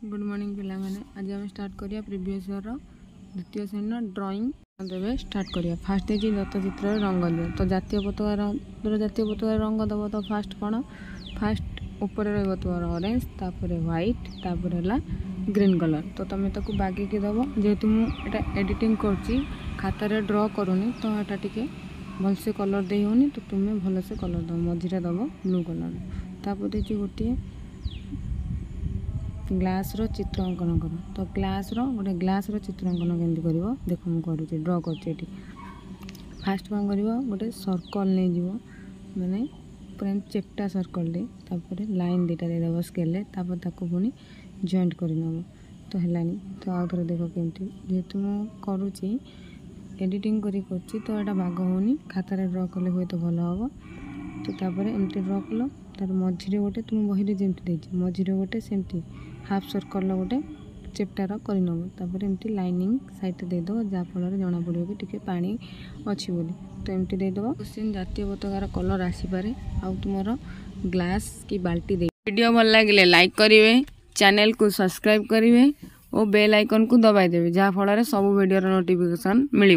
Good morning पिला माने आज हम स्टार्ट करिया प्रीवियस ईयर द्वितीय श्रेणी ड्राइंग देवे स्टार्ट करिया। फास्ट है दत्तचित्र रंग दियो तो जातीय पताका रंग दब तो फास्ट कौन फास्ट ऊपर रही तुम ऑरेंज तापर व्हाइट तापर है ग्रीन कलर तो तुम ताको बागिकी दब जेहेतु मुझे एडिटिंग कर खातार ड्र करूनी तो यहाँ टी भलसे कलर दे होनी तो तुम्हें भलसे कलर दब मझे दब ब्लू कलर तापर गोटे ग्लास रो चित्र अंकन कर तो ग्लास रो गोटे ग्लास रो चित्र अंकन केमती कर देख मुझे ड्र कर फास्ट कौन कर गोटे सर्कल नहीं जीव माने पूरा चेप्टा सर्कल तापर लाइन दीटा देदेव स्केल तापर पुणी जॉइंट कर तो है तो आउ थे देख केमती जेहेतु मुझे एडिटिंग तो यहाँ बाग होनी खातार ड्र कले हुए तो भल हम तो तापर एमती ड्र कल तार मझे गोटे तुम बही जमी मझे गोटे सेमती हाफ सर्कल गोटे चेप्टार कर एमती लाइनिंग साइड देदेव जहाँफल जना पड़ो कि टी पानी अच्छी बोली तो एमती देदेव क्वेश्चन जातीय पताकार कलर आसीपे आउ तुम ग्लास की बाल्टी दे वीडियो भल लगे लाइक करेंगे चैनल को सब्सक्राइब करेंगे और बेल आइकन को दबाई देवे जहाँफल सब वीडियो नोटिफिकेशन मिल।